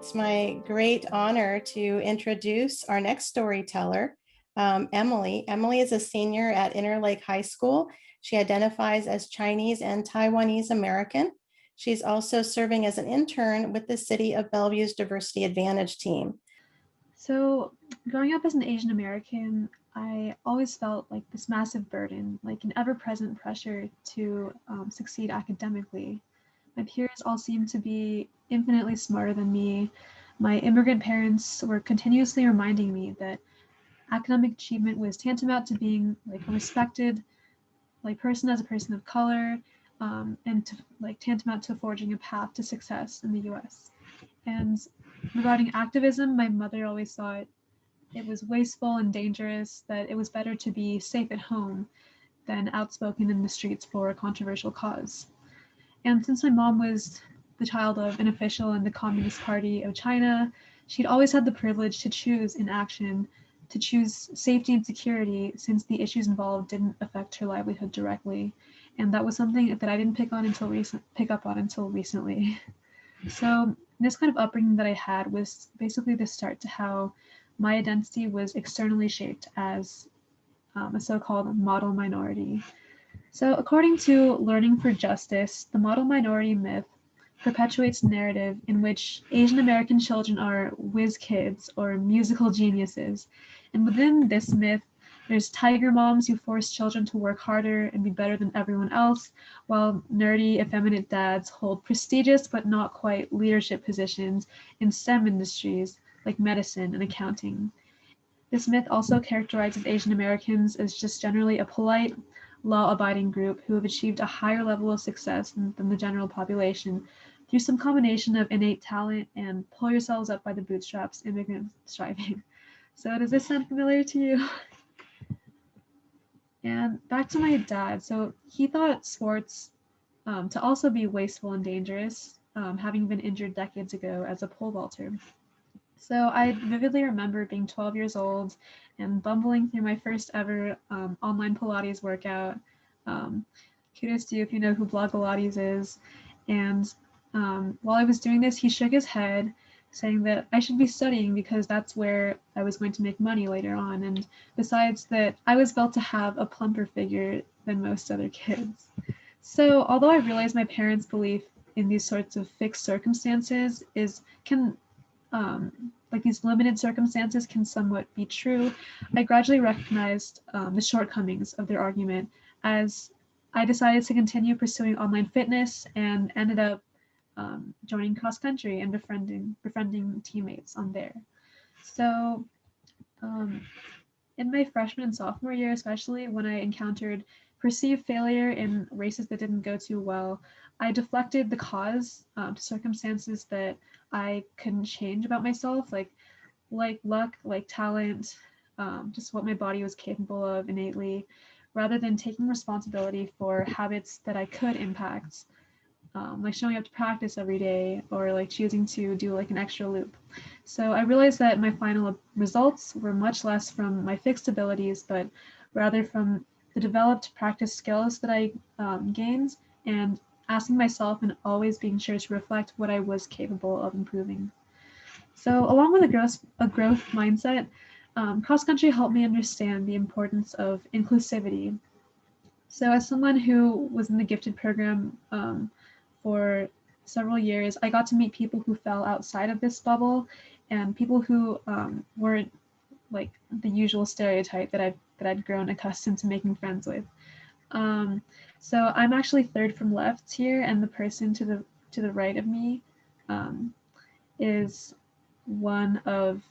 It's my great honor to introduce our next storyteller, Emily. Emily is a senior at Interlake High School. She identifies as Chinese and Taiwanese American. She's also serving as an intern with the City of Bellevue's Diversity Advantage team. So, growing up as an Asian American, I always felt like this massive burden, like an ever present pressure to succeed academically. My peers all seemed to be infinitely smarter than me. My immigrant parents were continuously reminding me that academic achievement was tantamount to being like a respected like person as a person of color, and to like tantamount to forging a path to success in the U.S. And regarding activism, my mother always thought it was wasteful and dangerous, that it was better to be safe at home than outspoken in the streets for a controversial cause. And since my mom was the child of an official in the Communist Party of China, she'd always had the privilege to choose in action, to choose safety and security, since the issues involved didn't affect her livelihood directly. And that was something that I didn't pick up on until recently. So this kind of upbringing that I had was basically the start to how my identity was externally shaped as a so-called model minority. So according to Learning for Justice, the model minority myth perpetuates a narrative in which Asian American children are whiz kids or musical geniuses. And within this myth, there's tiger moms who force children to work harder and be better than everyone else, while nerdy, effeminate dads hold prestigious but not quite leadership positions in STEM industries like medicine and accounting. This myth also characterizes Asian Americans as just generally a polite, law-abiding group who have achieved a higher level of success than the general population through some combination of innate talent and pull yourselves up by the bootstraps immigrant striving. So does this sound familiar to you? And back to my dad. So he thought sports to also be wasteful and dangerous, having been injured decades ago as a pole vaulter. So I vividly remember being 12 years old and bumbling through my first ever online Pilates workout. Um, Kudos to you if you know who Blog Pilates is. And while I was doing this, he shook his head, saying that I should be studying because that's where I was going to make money later on. And besides that, I was built to have a plumper figure than most other kids. So although I realize my parents' belief in these sorts of fixed circumstances is can like these limited circumstances can somewhat be true, I gradually recognized the shortcomings of their argument as I decided to continue pursuing online fitness and ended up joining cross country and befriending teammates on there. So um, in my freshman and sophomore year, especially when I encountered perceived failure in races that didn't go too well, I deflected the cause to circumstances that I couldn't change about myself, like luck, like talent, just what my body was capable of innately, rather than taking responsibility for habits that I could impact, like showing up to practice every day or like choosing to do like an extra loop. So I realized that my final results were much less from my fixed abilities, but rather from the developed practice skills that I gained and asking myself and always being sure to reflect what I was capable of improving. So along with a growth mindset, cross country helped me understand the importance of inclusivity. So as someone who was in the gifted program for several years, I got to meet people who fell outside of this bubble and people who weren't like the usual stereotype that I'd grown accustomed to making friends with. Um, so I'm actually third from left here, and the person to the right of me um, is one of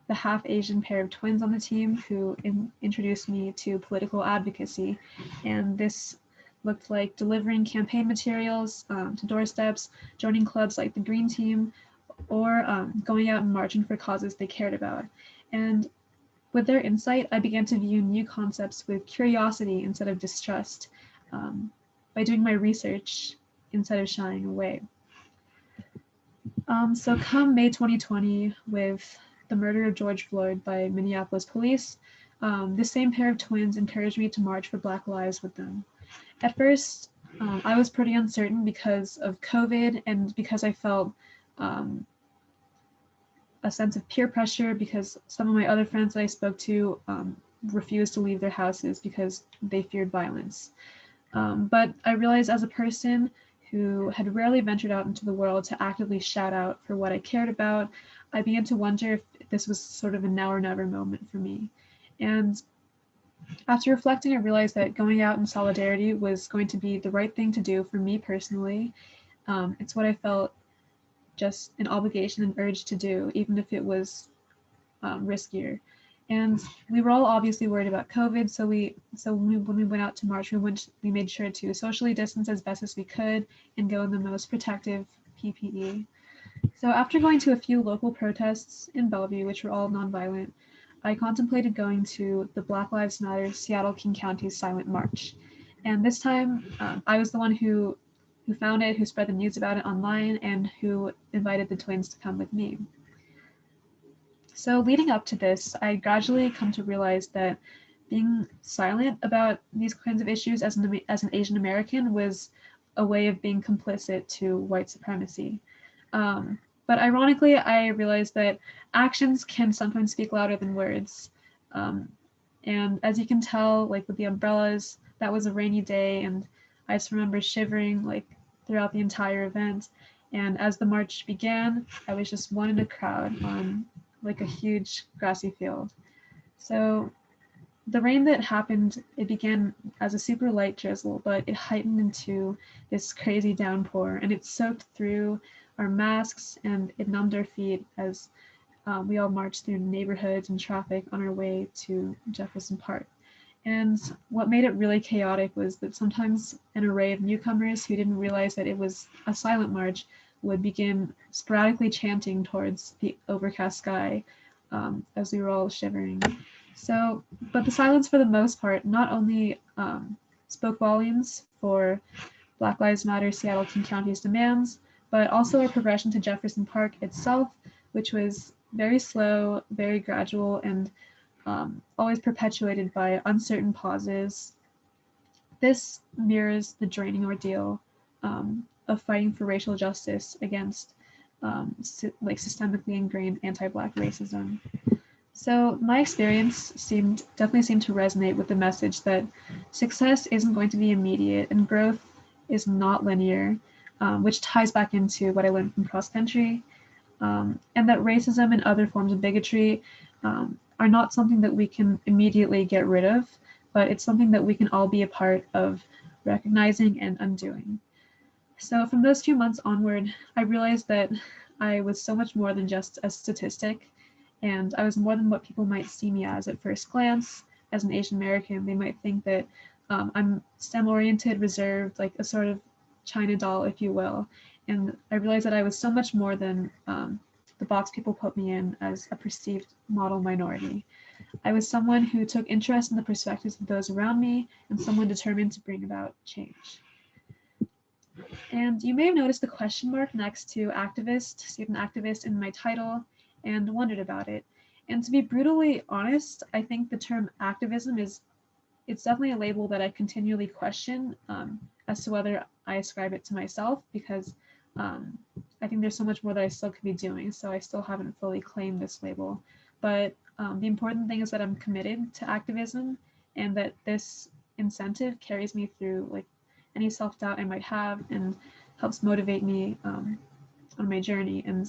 the half Asian pair of twins on the team who introduced me to political advocacy. And this looked like delivering campaign materials to doorsteps, joining clubs like the Green Team, or going out and marching for causes they cared about. And with their insight, I began to view new concepts with curiosity instead of distrust, by doing my research instead of shying away. So come May 2020, with the murder of George Floyd by Minneapolis police, this same pair of twins encouraged me to march for Black Lives with them. At first, I was pretty uncertain because of COVID and because I felt um, a sense of peer pressure because some of my other friends that I spoke to refused to leave their houses because they feared violence. But I realized as a person who had rarely ventured out into the world to actively shout out for what I cared about, I began to wonder if this was sort of a now or never moment for me. And after reflecting, I realized that going out in solidarity was going to be the right thing to do for me personally. It's what I felt just an obligation and urge to do, even if it was riskier. And we were all obviously worried about COVID, so when we went out to march, we made sure to socially distance as best as we could and go in the most protective PPE. So after going to a few local protests in Bellevue, which were all nonviolent, I contemplated going to the Black Lives Matter Seattle King County Silent March. And this time, I was the one who found it, who spread the news about it online, and who invited the twins to come with me. So leading up to this, I gradually come to realize that being silent about these kinds of issues as an Asian American was a way of being complicit to white supremacy. But ironically, I realized that actions can sometimes speak louder than words. Um, and as you can tell, like with the umbrellas, that was a rainy day, and I just remember shivering like throughout the entire event. And as the march began, I was just one in a crowd on like a huge grassy field. So the rain that happened, it began as a super light drizzle, but it heightened into this crazy downpour, and it soaked through our masks and it numbed our feet as we all marched through neighborhoods and traffic on our way to Jefferson Park. And what made it really chaotic was that sometimes an array of newcomers who didn't realize that it was a silent march would begin sporadically chanting towards the overcast sky as we were all shivering. So, but the silence for the most part not only spoke volumes for Black Lives Matter Seattle King County's demands, but also our progression to Jefferson Park itself, which was very slow, very gradual, and always perpetuated by uncertain pauses. This mirrors the draining ordeal of fighting for racial justice against like systemically ingrained anti-Black racism. So my experience definitely seemed to resonate with the message that success isn't going to be immediate and growth is not linear, which ties back into what I learned from cross country, and that racism and other forms of bigotry are not something that we can immediately get rid of, but it's something that we can all be a part of recognizing and undoing. So from those few months onward, I realized that I was so much more than just a statistic, and I was more than what people might see me as at first glance. As an Asian American, they might think that I'm STEM-oriented, reserved, like a sort of China doll, if you will. And I realized that I was so much more than the box people put me in as a perceived model minority. I was someone who took interest in the perspectives of those around me and someone determined to bring about change. And you may have noticed the question mark next to activist, student activist in my title and wondered about it. And to be brutally honest, I think the term activism it's definitely a label that I continually question as to whether I ascribe it to myself because I think there's so much more that I still could be doing. So I still haven't fully claimed this label. But the important thing is that I'm committed to activism and that this incentive carries me through like any self-doubt I might have and helps motivate me on my journey and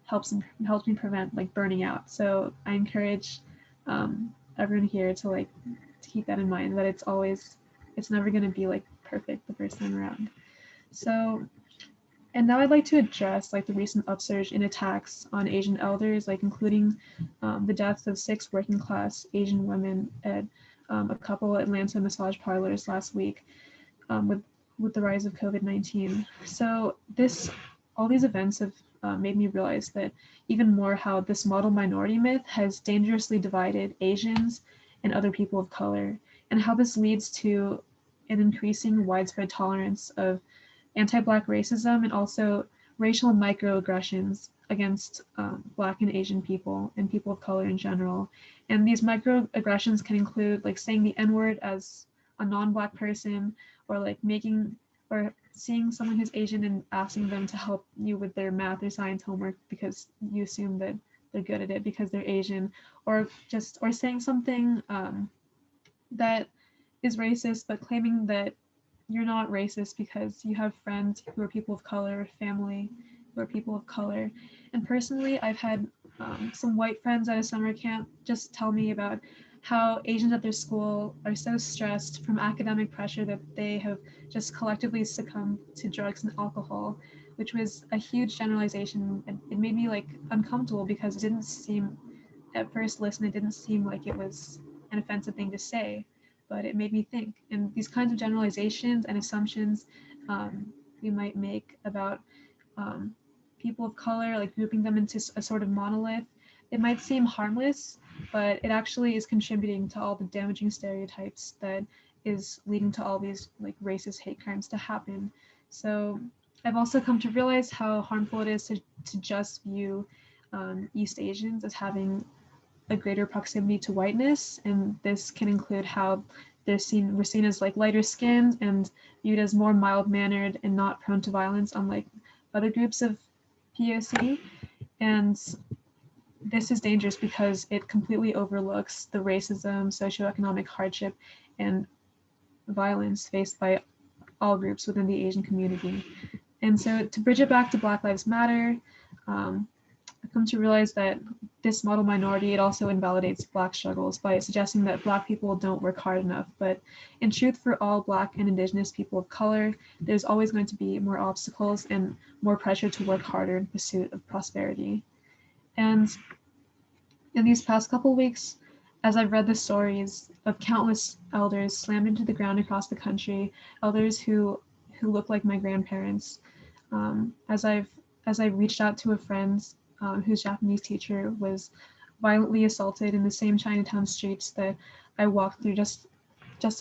helps me prevent like burning out. So I encourage everyone here to like to keep that in mind that it's never going to be like perfect the first time around. So and now I'd like to address like the recent upsurge in attacks on Asian elders, like including the deaths of 6 working class Asian women at a couple Atlanta massage parlors last week with the rise of COVID-19. So all these events have made me realize that even more how this model minority myth has dangerously divided Asians and other people of color, and how this leads to an increasing widespread tolerance of anti-Black racism and also racial microaggressions against Black and Asian people and people of color in general. And these microaggressions can include like saying the N-word as a non-Black person or like making or seeing someone who's Asian and asking them to help you with their math or science homework because you assume that they're good at it because they're Asian, or saying something that is racist, but claiming that you're not racist because you have friends who are people of color, family who are people of color. And personally, I've had some white friends at a summer camp just tell me about how Asians at their school are so stressed from academic pressure that they have just collectively succumbed to drugs and alcohol, which was a huge generalization. And it made me like uncomfortable because it didn't seem, at first listen, it didn't seem like it was an offensive thing to say, but it made me think. And these kinds of generalizations and assumptions we might make about um, people of color, like grouping them into a sort of monolith, it might seem harmless, but it actually is contributing to all the damaging stereotypes that is leading to all these like racist hate crimes to happen. So I've also come to realize how harmful it is to just view East Asians as having a greater proximity to whiteness, and this can include how we're seen as like lighter skinned and viewed as more mild mannered and not prone to violence, unlike other groups of POC. And this is dangerous because it completely overlooks the racism, socioeconomic hardship, and violence faced by all groups within the Asian community. And so to bridge it back to Black Lives Matter, I've come to realize that this model minority, it also invalidates Black struggles by suggesting that Black people don't work hard enough. But in truth, for all Black and Indigenous people of color, there's always going to be more obstacles and more pressure to work harder in pursuit of prosperity. And in these past couple weeks, as I've read the stories of countless elders slammed into the ground across the country, elders who look like my grandparents, as I've reached out to a friend whose Japanese teacher was violently assaulted in the same Chinatown streets that I walked through just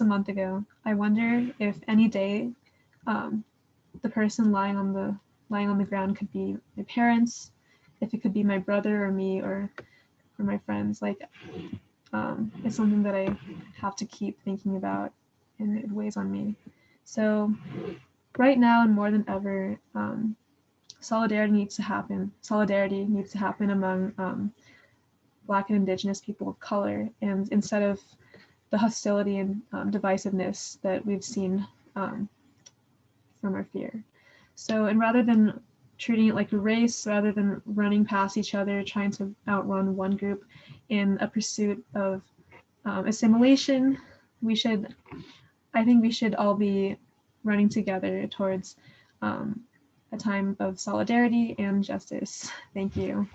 a month ago, I wonder if any day the person lying on the ground could be my parents, if it could be my brother or me or my friends. Like it's something that I have to keep thinking about, and it weighs on me. So right now and more than ever, solidarity needs to happen. Solidarity needs to happen among Black and Indigenous people of color, and instead of the hostility and divisiveness that we've seen from our fear. So, and rather than treating it like a race, rather than running past each other, trying to outrun one group in a pursuit of assimilation, I think we should all be running together towards a time of solidarity and justice. Thank you.